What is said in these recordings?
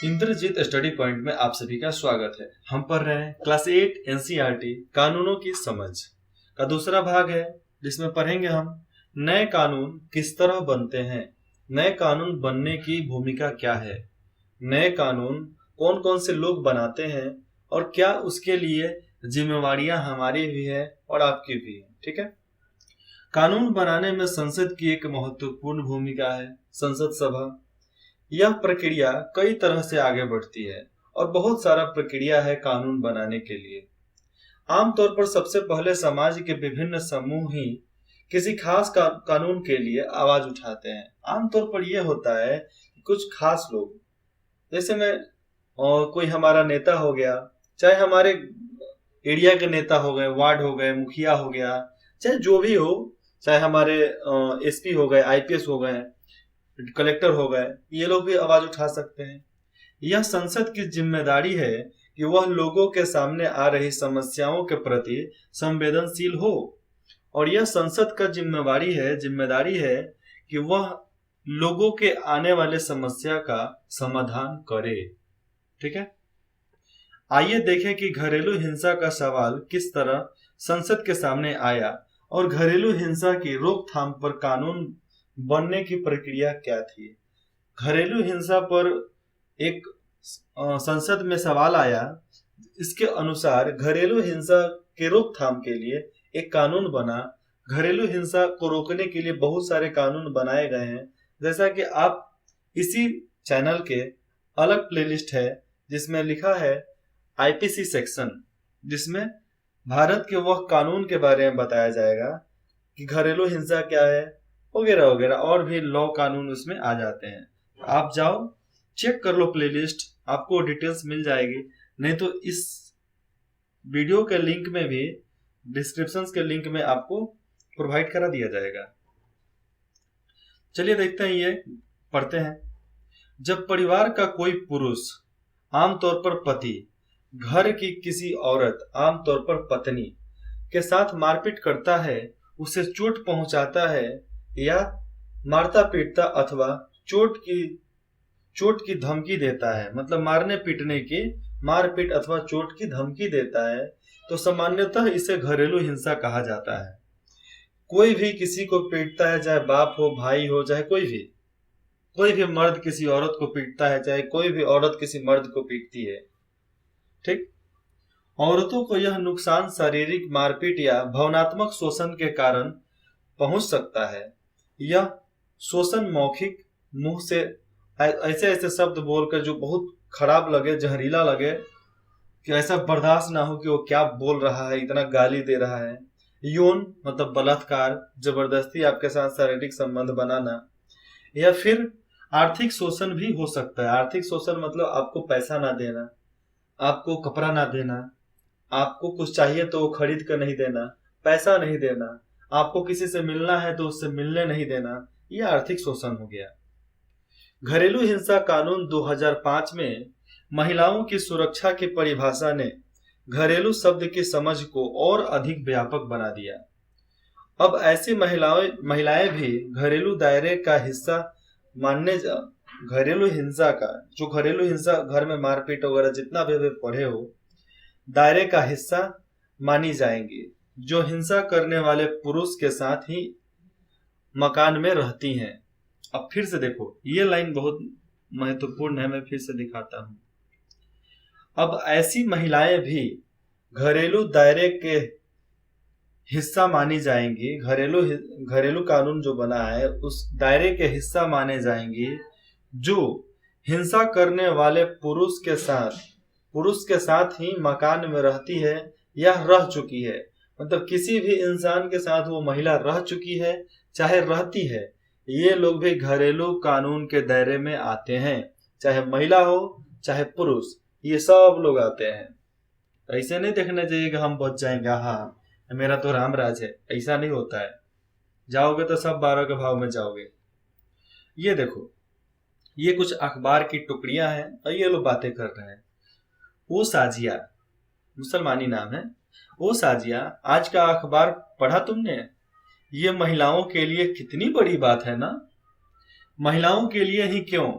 Indrajit study point में आप सभी का स्वागत है। हम पढ़ रहे हैं क्लास 8 एनसीईआरटी कानूनों की समझ का दूसरा भाग है, जिसमें पढ़ेंगे हम नए कानून किस तरह बनते हैं, नए कानून बनने की भूमिका क्या है, नए कानून कौन कौन से लोग बनाते हैं और क्या उसके लिए जिम्मेवारियां हमारी भी है और आपकी भी है। ठीक है। कानून बनाने में संसद की एक महत्वपूर्ण भूमिका है। संसद सभा, यह प्रक्रिया कई तरह से आगे बढ़ती है और बहुत सारा प्रक्रिया है कानून बनाने के लिए। आमतौर पर सबसे पहले समाज के विभिन्न समूह ही किसी खास कानून के लिए आवाज उठाते हैं। आमतौर पर यह होता है कि कुछ खास लोग, जैसे में कोई हमारा नेता हो गया, चाहे हमारे एरिया के नेता हो गए, वार्ड हो गए, मुखिया हो गया, चाहे जो भी हो, चाहे हमारे एसपी हो गए, आईपीएस हो गए, कलेक्टर हो गए, ये लोग भी आवाज उठा सकते हैं। यह संसद की जिम्मेदारी है कि वह लोगों के सामने आ रही समस्याओं के प्रति संवेदनशील हो, और यह संसद का जिम्मेदारी है कि वह लोगों के आने वाले समस्या का समाधान करे। ठीक है। आइए देखें कि घरेलू हिंसा का सवाल किस तरह संसद के सामने आया और घरेलू हिंसा की रोकथाम पर कानून बनने की प्रक्रिया क्या थी। घरेलू हिंसा पर एक संसद में सवाल आया। इसके अनुसार घरेलू हिंसा के रोकथाम के लिए एक कानून बना। घरेलू हिंसा को रोकने के लिए बहुत सारे कानून बनाए गए हैं, जैसा कि आप इसी चैनल के अलग प्लेलिस्ट है जिसमें लिखा है आईपीसी सेक्शन, जिसमें भारत के वह कानून के बारे में बताया जाएगा कि घरेलू हिंसा क्या है, वगैरह वगैरह, और भी लॉ कानून उसमें आ जाते हैं। आप जाओ चेक कर लो प्लेलिस्ट, आपको डिटेल्स मिल जाएगी। नहीं तो इस वीडियो के लिंक में भी, डिस्क्रिप्शन के लिंक में आपको प्रोवाइड करा दिया जाएगा। चलिए देखते हैं, ये पढ़ते हैं। जब परिवार का कोई पुरुष, आमतौर पर पति, घर की किसी औरत, आमतौर पर पत्नी, के साथ मारपीट करता है, उसे चोट पहुंचाता है या मारता पीटता अथवा चोट की धमकी देता है, मतलब मारने पीटने की, मारपीट अथवा चोट की धमकी देता है, तो सामान्यतः इसे घरेलू हिंसा कहा जाता है। कोई भी किसी को पीटता है, चाहे बाप हो, भाई हो, चाहे कोई भी मर्द किसी औरत को पीटता है, चाहे कोई भी औरत किसी मर्द को पीटती है। ठीक। औरतों को यह नुकसान शारीरिक मारपीट या भावनात्मक शोषण के कारण पहुंच सकता है। यह शोषण मौखिक, मुंह से ऐसे ऐसे शब्द बोलकर जो बहुत खराब लगे, जहरीला लगे, कि ऐसा बर्दाश्त ना हो कि वो क्या बोल रहा है, इतना गाली दे रहा है। यौन मतलब बलात्कार, जबरदस्ती आपके साथ शारीरिक संबंध बनाना, या फिर आर्थिक शोषण भी हो सकता है। आर्थिक शोषण मतलब आपको पैसा ना देना, आपको कपड़ा ना देना, आपको कुछ चाहिए तो खरीद कर नहीं देना, पैसा नहीं देना, आपको किसी से मिलना है तो उससे मिलने नहीं देना, यह आर्थिक शोषण हो गया। घरेलू हिंसा कानून 2005 में महिलाओं की सुरक्षा की परिभाषा ने घरेलू शब्द की समझ को और अधिक व्यापक बना दिया। अब ऐसी महिलाएं भी घरेलू दायरे का हिस्सा घरेलू हिंसा घर में मारपीट वगैरह जितना भी पढ़े हो, दायरे का हिस्सा मानी जाएंगी, जो हिंसा करने वाले पुरुष के साथ ही मकान में रहती हैं। अब फिर से देखो, ये लाइन बहुत महत्वपूर्ण है, मैं फिर से दिखाता हूं। अब ऐसी महिलाएं भी घरेलू दायरे के हिस्सा मानी जाएंगी। घरेलू कानून जो बना है उस दायरे के हिस्सा माने जाएंगी, जो हिंसा करने वाले पुरुष के साथ ही मकान में रहती है या रह चुकी है। मतलब किसी भी इंसान के साथ वो महिला रह चुकी है, चाहे रहती है, ये लोग भी घरेलू कानून के दायरे में आते हैं। चाहे महिला हो चाहे पुरुष, ये सब लोग आते हैं। ऐसे नहीं देखना चाहिए कि हम बच जाएंगे, हाँ मेरा तो राम राज है, ऐसा नहीं होता है। जाओगे तो सब 12 के भाव में जाओगे। ये देखो, ये कुछ अखबार की टुकड़ियां हैं और ये लोग बातें कर रहे हैं। वो साजिया, मुसलमानी नाम है, वो साजिया, आज का अखबार पढ़ा तुमने? ये महिलाओं के लिए कितनी बड़ी बात है ना। महिलाओं के लिए ही क्यों,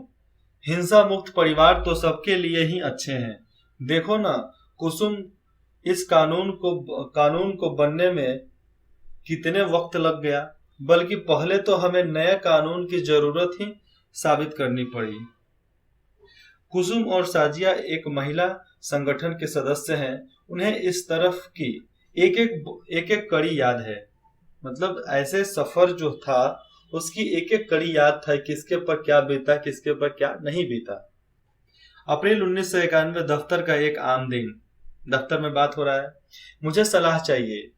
हिंसा मुक्त परिवार तो सबके लिए ही अच्छे हैं। देखो ना कुसुम, इस कानून को बनने में कितने वक्त लग गया, बल्कि पहले तो हमें नए कानून की जरूरत ही साबित करनी पड़ी। कुसुम और साजिया एक महिला संगठन के सदस्य हैं। उन्हें इस तरफ की एक एक कड़ी याद है। मतलब ऐसे सफर जो था उसकी एक एक कड़ी याद था, किसके पर क्या बीता, किसके पर क्या नहीं बीता। अप्रैल 1991, दफ्तर का एक आम दिन। दफ्तर में बात हो रहा है। मुझे सलाह चाहिए,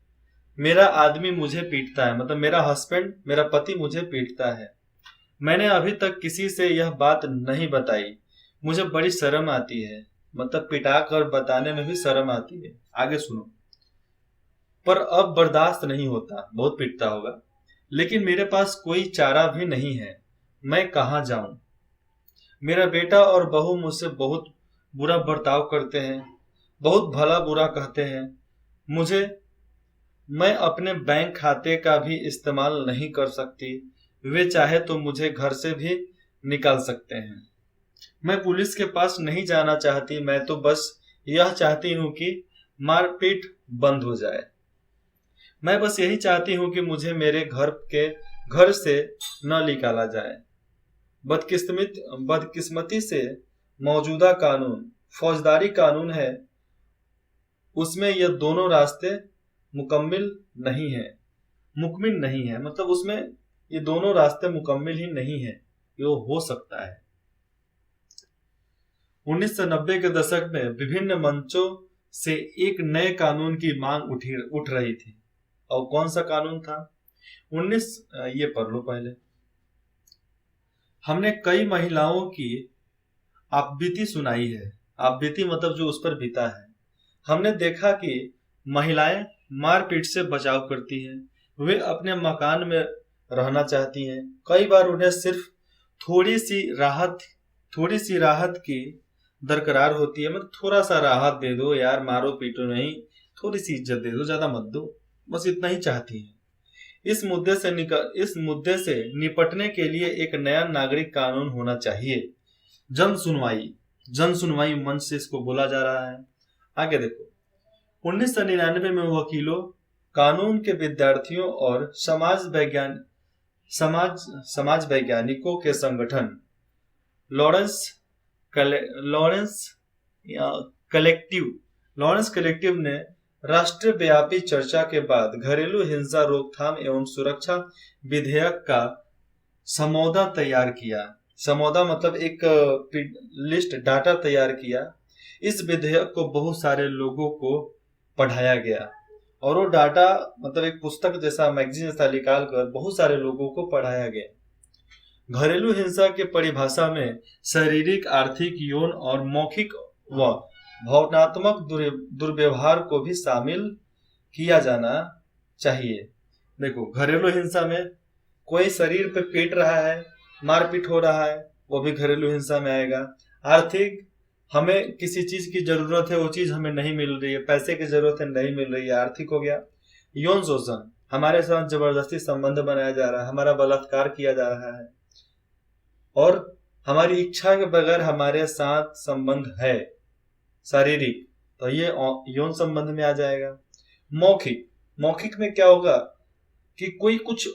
मेरा आदमी मुझे पीटता है, मतलब मेरा हस्बैंड, मेरा पति मुझे पीटता है। मैंने अभी तक किसी से यह बात नहीं बताई, मुझे बड़ी शर्म आती है। मतलब पिटा कर बताने में भी शर्म आती है। आगे सुनो। पर अब बर्दाश्त नहीं होता, बहुत पीटता होगा, लेकिन मेरे पास कोई चारा भी नहीं है। मैं कहाँ जाऊं? मेरा बेटा और बहू मुझसे बहुत बुरा बर्ताव करते हैं, बहुत भला बुरा कहते हैं मुझे। मैं अपने बैंक खाते का भी इस्तेमाल नहीं कर सकती। वे चाहे तो मुझे घर से भी निकाल सकते हैं। मैं पुलिस के पास नहीं जाना चाहती, मैं तो बस यह चाहती हूँ कि मारपीट बंद हो जाए। मैं बस यही चाहती हूँ कि मुझे मेरे घर से न निकाला जाए। बदकिस्मती से मौजूदा कानून फौजदारी कानून है, उसमें ये दोनों रास्ते मुकम्मिल नहीं है। मतलब उसमें ये दोनों रास्ते मुकम्मिल ही नहीं है, ये हो सकता है। 1990 के दशक में विभिन्न मंचों से एक नए कानून की मांग उठ रही थी। और कौन सा कानून था? ये पढ़ लो पहले। हमने कई महिलाओं की आपबीती सुनाई है। आपबीती मतलब जो उस पर बीता है। हमने देखा कि महिलाएं मारपीट से बचाव करती हैं, वे अपने मकान में रहना चाहती हैं। कई बार उन्हें सिर्फ थोड़ी सी राहत की दरकार होती है। मतलब थोड़ा सा राहत दे दो यार, मारो पीटो नहीं, थोड़ी सी इज्जत दे दो, ज्यादा मत दो, बस इतना ही चाहती है। इस मुद्दे से निपटने के लिए एक नया नागरिक कानून होना चाहिए। जन सुनवाई मंच से इसको बोला जा रहा है। आगे देखो। 1999 में वकीलों, कानून के विद्यार्थियों और समाज वैज्ञानिकों के संगठन लॉरेंस कलेक्टिव ने राष्ट्रव्यापी चर्चा के बाद घरेलू हिंसा रोकथाम एवं सुरक्षा विधेयक का समौदा तैयार किया। समौदा मतलब एक लिस्ट, डाटा तैयार किया। इस विधेयक को बहुत सारे लोगों को पढ़ाया गया और वो डाटा मतलब एक पुस्तक जैसा, मैगजीन जैसा निकाल कर बहुत सारे लोगों को पढ़ाया गया। घरेलू हिंसा के परिभाषा में शारीरिक, आर्थिक, यौन और मौखिक व भावनात्मक दुर्व्यवहार को भी शामिल किया जाना चाहिए। देखो, घरेलू हिंसा में कोई शरीर पे पीट रहा है, मारपीट हो रहा है, वो भी घरेलू हिंसा में आएगा। आर्थिक, हमें किसी चीज की जरूरत है, वो चीज हमें नहीं मिल रही है, पैसे की जरूरत है, नहीं मिल रही है, आर्थिक हो गया। यौन शोषण, हमारे साथ जबरदस्ती संबंध बनाया जा रहा है, हमारा बलात्कार किया जा रहा है और हमारी इच्छा के बगैर हमारे साथ संबंध है शारीरिक, तो ये यौन संबंध में आ जाएगा। मौखिक में क्या होगा कि कोई कुछ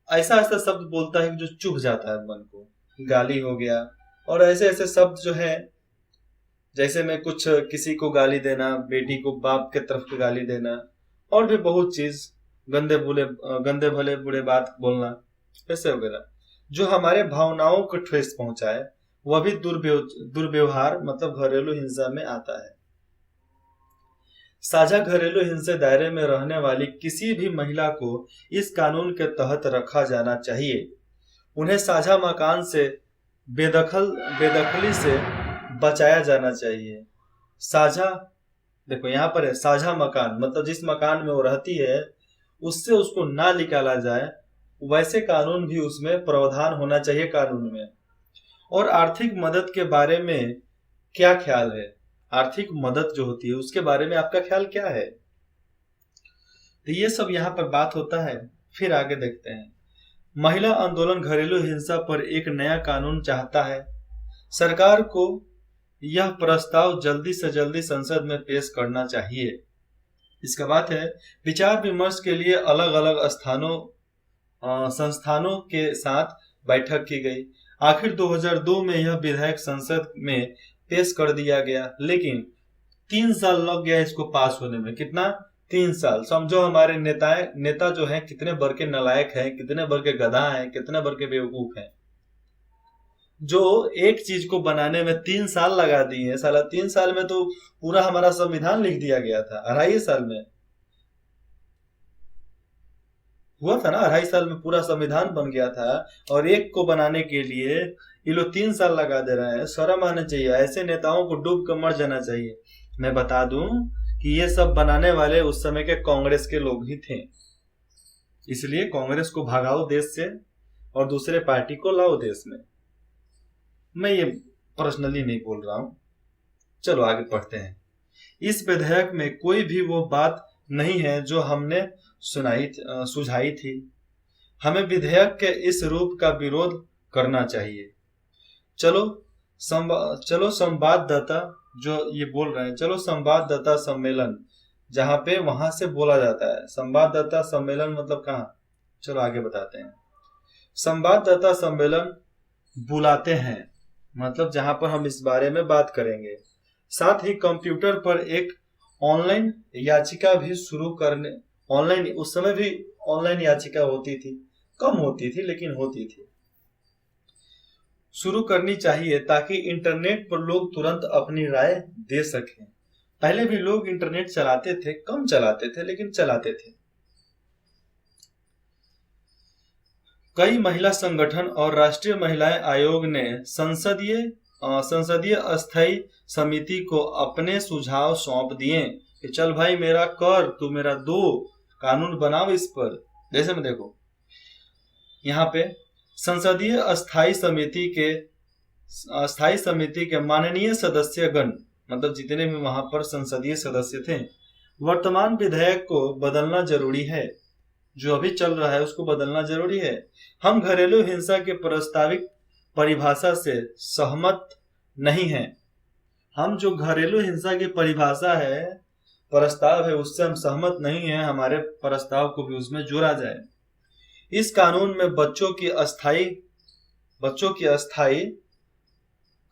ऐसा शब्द बोलता है जो चुभ जाता है मन को, गाली हो गया। और ऐसे शब्द जो है, जैसे मैं कुछ किसी को गाली देना, बेटी को बाप के तरफ गाली देना, और भी बहुत चीज, गंदे भले बुरे बात बोलना, ऐसे वगैरह जो हमारे भावनाओं को ठेस पहुंचाए, वह भी दुर्व्यवहार मतलब घरेलू हिंसा में आता है। साझा घरेलू हिंसा दायरे में रहने वाली किसी भी महिला को इस कानून के तहत रखा जाना चाहिए। उन्हें साझा मकान से बेदखली से बचाया जाना चाहिए। साझा, देखो यहाँ पर है साझा मकान, मतलब जिस मकान में वो रहती है उससे उसको ना निकाला जाए, वैसे कानून भी उसमें प्रावधान होना चाहिए कानून में। और आर्थिक मदद के बारे में क्या ख्याल है? आर्थिक मदद जो होती है उसके बारे में आपका ख्याल क्या है? तो ये सब यहाँ पर बात होता है। फिर आगे देखते हैं। महिला आंदोलन घरेलू हिंसा पर एक नया कानून चाहता है। सरकार को यह प्रस्ताव जल्दी से जल्दी संसद में पेश करना चाहिए। इसका बात है विचार विमर्श के लिए अलग अलग संस्थानों के साथ बैठक की गई। आखिर 2002 में यह विधेयक संसद में पेश कर दिया गया, लेकिन 3 साल लग गया इसको पास होने में। कितना? 3 साल। समझो हमारे नेता जो हैं कितने भर के नालायक हैं, कितने भर के गधा हैं, कितने भर के बेवकूफ हैं, जो एक चीज को बनाने में 3 साल लगा दिए। साला 3 साल में तो पूरा हमारा संविधान लिख दिया गया था। 2.5 साल में हुआ था ना, 2.5 साल में पूरा संविधान बन गया था, और एक को बनाने के लिए ये लोग 3 साल लगा दे रहे हैं। शर्म आना चाहिए, ऐसे नेताओं को डूब कर मर जाना चाहिए। मैं बता दूं कि ये सब बनाने वाले उस समय के कांग्रेस के लोग ही थे, इसलिए कांग्रेस को भगाओ देश से और दूसरे पार्टी को लाओ देश में। मैं ये पर्सनली नहीं बोल रहा हूं। चलो आगे पढ़ते हैं। इस विधेयक में कोई भी वो बात नहीं है जो हमने सुझाई थी। हमें विधेयक के इस रूप का विरोध करना चाहिए। चलो संवाददाता जो ये बोल रहे हैं, चलो संवाददाता सम्मेलन, जहां पे वहां से बोला जाता है। संवाददाता सम्मेलन मतलब कहाँ? चलो आगे बताते हैं। संवाददाता सम्मेलन बुलाते हैं, मतलब जहां पर हम इस बारे में बात करेंगे। साथ ही कंप्यूटर पर एक ऑनलाइन याचिका भी उस समय भी ऑनलाइन याचिका होती थी, कम होती थी लेकिन होती थी, शुरू करनी चाहिए, ताकि इंटरनेट पर लोग तुरंत अपनी राय दे सकें। पहले भी लोग इंटरनेट चलाते थे, कम चलाते थे लेकिन चलाते थे। कई महिला संगठन और राष्ट्रीय महिलाएं आयोग ने संसदीय अस्थायी समिति को अपने सुझाव सौंप दिए कि चल भाई मेरा कर, तू मेरा दो, कानून बनाओ इस पर। जैसे में देखो यहाँ पे संसदीय अस्थायी समिति के माननीय सदस्यगण, मतलब जितने भी वहां पर संसदीय सदस्य थे, वर्तमान विधेयक को बदलना जरूरी है। जो अभी चल रहा है उसको बदलना जरूरी है। हम घरेलू हिंसा के प्रस्तावित परिभाषा से सहमत नहीं हैं। हम जो घरेलू हिंसा की परिभाषा है, प्रस्ताव है, उससे हम सहमत नहीं हैं। हमारे प्रस्ताव को भी उसमें जोड़ा जाए। इस कानून में बच्चों की अस्थायी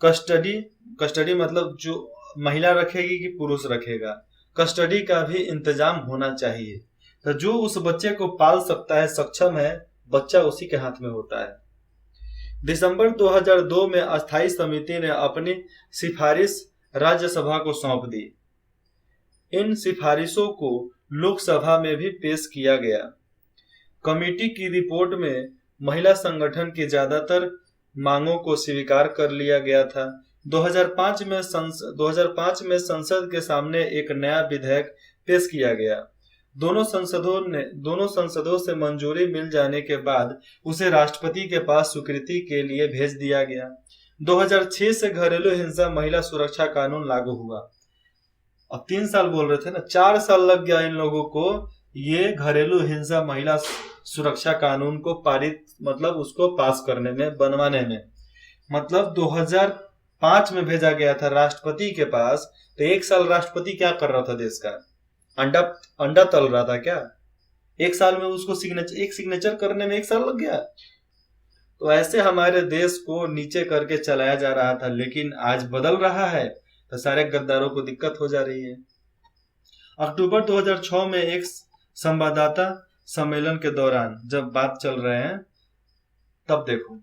कस्टडी मतलब जो महिला रखेगी कि पुरुष रखेगा, कस्टडी का भी इंतजाम होना चाहिए। तो जो उस बच्चे को पाल सकता है, सक्षम है, बच्चा उसी के हाथ में होता है। दिसंबर 2002 में अस्थायी समिति ने अपनी सिफारिश राज्यसभा को सौंप दी। इन सिफारिशों को लोकसभा में भी पेश किया गया। कमेटी की रिपोर्ट में महिला संगठन की ज्यादातर मांगों को स्वीकार कर लिया गया था। 2005 में संसद के सामने एक नया विधेयक पेश किया गया। दोनों संसदों से मंजूरी मिल जाने के बाद उसे राष्ट्रपति के पास स्वीकृति के लिए भेज दिया गया। 2006 से घरेलू हिंसा महिला सुरक्षा कानून लागू हुआ। अब 3 साल बोल रहे थे ना, 4 साल लग गया इन लोगों को ये घरेलू हिंसा महिला सुरक्षा कानून को पारित, मतलब उसको पास करने में, बनवाने में। मतलब 2005 में भेजा गया था राष्ट्रपति के पास। तो 1 साल राष्ट्रपति क्या कर रहा था? देश का अंडा तल रहा था क्या? 1 साल में उसको सिग्नेचर करने में 1 साल लग गया। तो ऐसे हमारे देश को नीचे करके चलाया जा रहा था, लेकिन आज बदल रहा है तो सारे गद्दारों को दिक्कत हो जा रही है। अक्टूबर 2006 में एक संवाददाता सम्मेलन के दौरान जब बात चल रहे हैं, तब देखो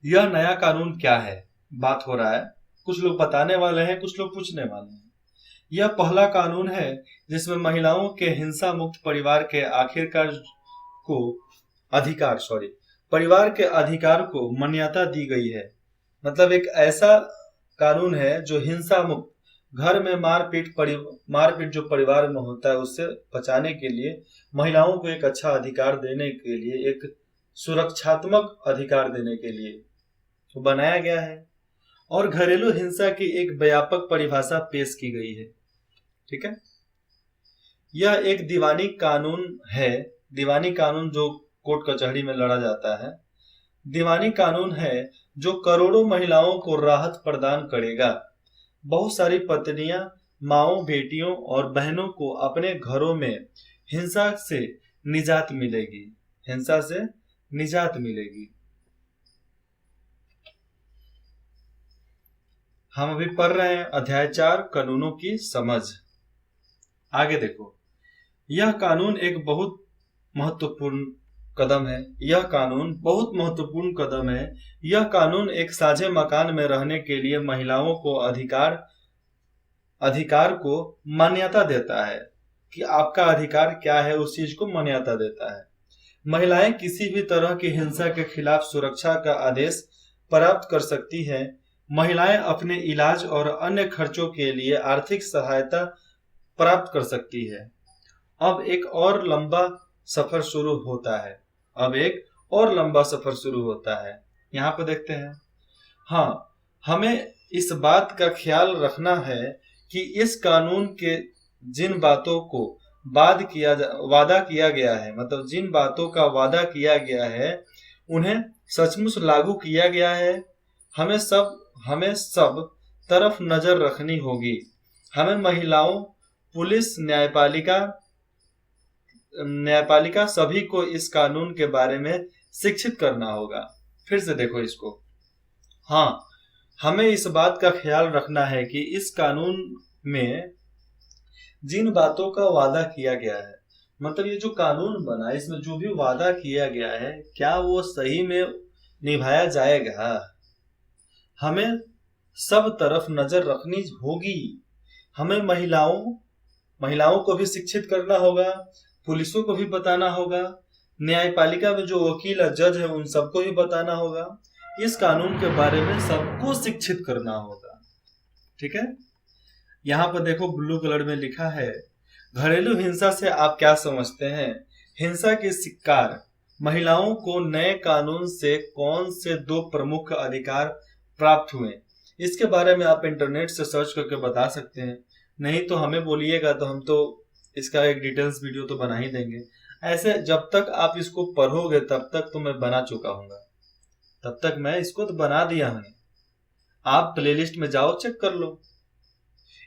यह नया कानून क्या है, बात हो रहा है। कुछ लोग बताने वाले हैं, कुछ लोग पूछने वाले हैं। यह पहला कानून है जिसमें महिलाओं के हिंसा मुक्त परिवार के परिवार के अधिकार को मान्यता दी गई है। मतलब एक ऐसा कानून है जो हिंसा मुक्त, घर में मारपीट जो परिवार में होता है उससे बचाने के लिए, महिलाओं को एक अच्छा अधिकार देने के लिए, एक सुरक्षात्मक अधिकार देने के लिए तो बनाया गया है। और घरेलू हिंसा की एक व्यापक परिभाषा पेश की गई है। ठीक है, यह एक दीवानी कानून है। दीवानी कानून जो कोर्ट कचहरी में लड़ा जाता है, दीवानी कानून है जो करोड़ों महिलाओं को राहत प्रदान करेगा। बहुत सारी पत्नियां, माओं, बेटियों और बहनों को अपने घरों में हिंसा से निजात मिलेगी। हिंसा से निजात मिलेगी। हम अभी पढ़ रहे हैं अध्याय 4 कानूनों की समझ। आगे देखो, यह कानून एक बहुत महत्वपूर्ण कदम है। यह कानून बहुत महत्वपूर्ण कदम है। यह कानून एक साझे मकान में रहने के लिए महिलाओं को अधिकार को मान्यता देता है कि आपका अधिकार क्या है, उस चीज को मान्यता देता है। महिलाएं किसी भी तरह की हिंसा के खिलाफ सुरक्षा का आदेश प्राप्त कर सकती हैं। महिलाएं अपने इलाज और अन्य खर्चों के लिए आर्थिक सहायता प्राप्त कर सकती है। अब एक और लंबा सफर शुरू होता है। यहाँ पर देखते हैं। हाँ, हमें इस बात का ख्याल रखना है कि इस कानून के जिन बातों को वादा किया गया है, मतलब जिन बातों का वादा किया गया है, उन्हें सचमुच लागू किया गया है। हमें सब तरफ नजर रखनी होगी। हमें महिलाओं, पुलिस, न्यायपालिका सभी को इस कानून के बारे में शिक्षित करना होगा। फिर से देखो इसको। हाँ, हमें इस बात का ख्याल रखना है कि इस कानून में जिन बातों का वादा किया गया है, मतलब ये जो कानून बना, इसमें जो भी वादा किया गया है, क्या वो सही में निभाया जाएगा। हमें सब तरफ नजर रखनी होगी। हमें महिलाओं को भी शिक्षित करना होगा, पुलिसों को भी बताना होगा, न्यायपालिका में जो वकील या जज है उन सबको भी बताना होगा। इस कानून के बारे में सबको शिक्षित करना होगा। ठीक है, यहाँ पर देखो ब्लू कलर में लिखा है, घरेलू हिंसा से आप क्या समझते हैं। हिंसा के शिकार महिलाओं को नए कानून से कौन से 2 प्रमुख अधिकार प्राप्त हुए, इसके बारे में आप इंटरनेट से सर्च करके बता सकते हैं। नहीं तो हमें बोलिएगा तो हम तो इसका एक डिटेल्स वीडियो तो बना ही देंगे। ऐसे जब तक आप इसको पढ़ोगे तब तक तो मैं बना चुका हूँगा, तब तक मैं इसको तो बना दिया हूँ। आप प्लेलिस्ट में जाओ, चेक कर लो।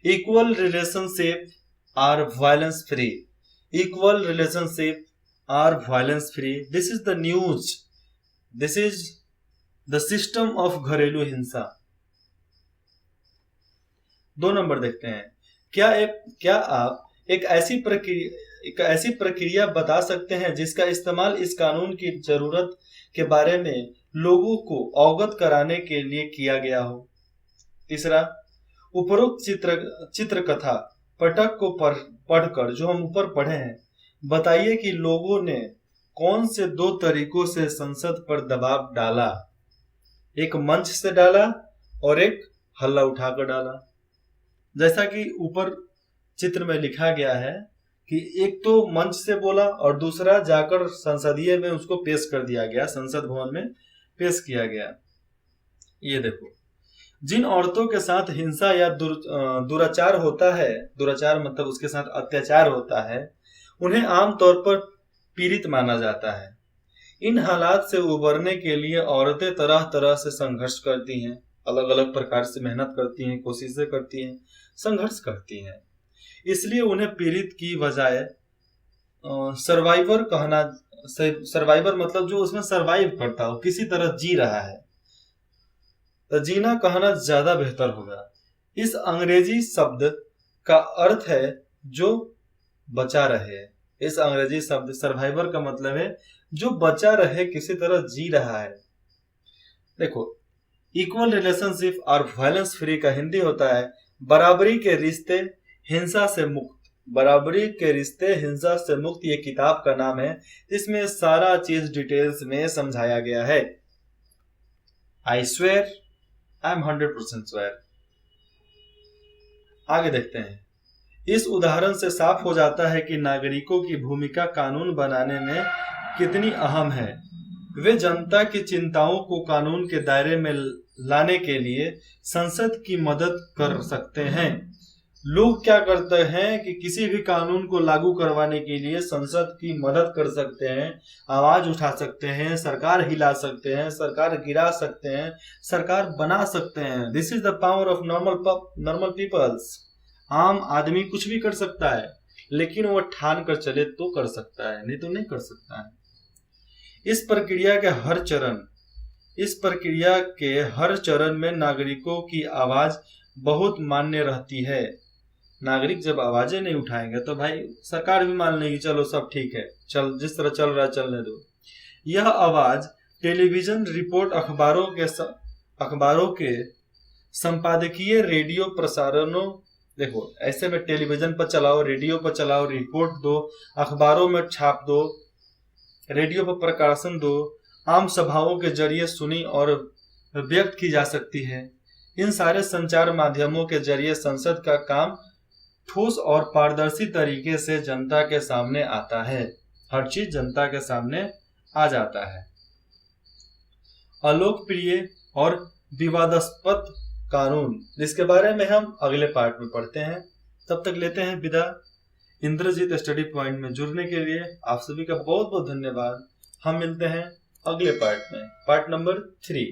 Equal relationship are violence free. Equal relationship are violence free. This is the news. This is the system of घरेलू हिंसा। 2 नंबर देखते हैं। क्या आप एक ऐसी प्रक्रिया बता सकते हैं जिसका इस्तेमाल इस कानून की जरूरत के बारे में लोगों को अवगत कराने के लिए किया गया हो। तीसरा, उपरोक्त चित्रकथा पटक को पढ़कर, जो हम ऊपर पढ़े हैं, बताइए कि लोगों ने कौन से 2 तरीकों से संसद पर दबाव डाला। एक मंच से डाला और एक हल्ला उठाकर डाला। जैसा कि ऊपर चित्र में लिखा गया है कि एक तो मंच से बोला और दूसरा जाकर संसदीय में उसको पेश कर दिया गया, संसद भवन में पेश किया गया। ये देखो, जिन औरतों के साथ हिंसा या दुराचार होता है, दुराचार मतलब उसके साथ अत्याचार होता है, उन्हें आमतौर पर पीड़ित माना जाता है। इन हालात से उबरने के लिए औरतें तरह तरह से संघर्ष करती हैं, अलग अलग प्रकार से मेहनत करती हैं, कोशिशें करती हैं, संघर्ष करती हैं। इसलिए उन्हें पीड़ित की बजाय सर्वाइवर मतलब जो उसमें सर्वाइव करता हो, किसी तरह जी रहा है, तो जीना कहना ज्यादा बेहतर होगा। इस अंग्रेजी शब्द का अर्थ है जो बचा रहे। इस अंग्रेजी शब्द सर्वाइवर का मतलब है जो बचा रहे, किसी तरह जी रहा है। देखो, इक्वल रिलेशनशिप और वायलेंस फ्री का हिंदी होता है बराबरी के रिश्ते हिंसा से मुक्त। बराबरी के रिश्ते हिंसा से मुक्त, ये किताब का नाम है। इसमें सारा चीज डिटेल्स में समझाया गया है। I swear, I am 100% swear. आगे देखते हैं। इस उदाहरण से साफ हो जाता है कि नागरिकों की भूमिका कानून बनाने में कितनी अहम है। वे जनता की चिंताओं को कानून के दायरे में लाने के लिए संसद की मदद कर सकते हैं। लोग क्या करते हैं कि किसी भी कानून को लागू करवाने के लिए संसद की मदद कर सकते हैं, आवाज उठा सकते हैं, सरकार हिला सकते हैं, सरकार गिरा सकते हैं, सरकार बना सकते हैं। This is the power of normal peoples. आम आदमी कुछ भी कर सकता है, लेकिन वो ठान कर चले तो कर सकता है, नहीं तो नहीं कर सकता है। इस प्रक्रिया के हर चरण में नागरिकों की आवाज बहुत मान्य रहती है। नागरिक जब आवाजें नहीं उठाएंगे तो भाई सरकार भी मान लेगी, चलो सब ठीक है, चल जिस तरह चल रहा है चलने दो। यह आवाज टेलीविजन रिपोर्ट, अखबारों के संपादकीय, रेडियो प्रसारणों, देखो ऐसे में टेलीविजन पर चलाओ, रेडियो पर चलाओ, रिपोर्ट दो, अखबारों में छाप दो, रेडियो पर प्रकाशन दो, आम सभाओं के जरिए सुनी और व्यक्त की जा सकती है। इन सारे संचार माध्यमों के जरिए संसद का काम ठोस और पारदर्शी तरीके से जनता के सामने आता है। हर चीज जनता के सामने आ जाता है। अलोकप्रिय और विवादास्पद कानून, जिसके बारे में हम अगले पार्ट में पढ़ते हैं। तब तक लेते हैं विदा। इंद्रजीत स्टडी पॉइंट में जुड़ने के लिए आप सभी का बहुत बहुत धन्यवाद। हम मिलते हैं अगले पार्ट में, पार्ट नंबर 3।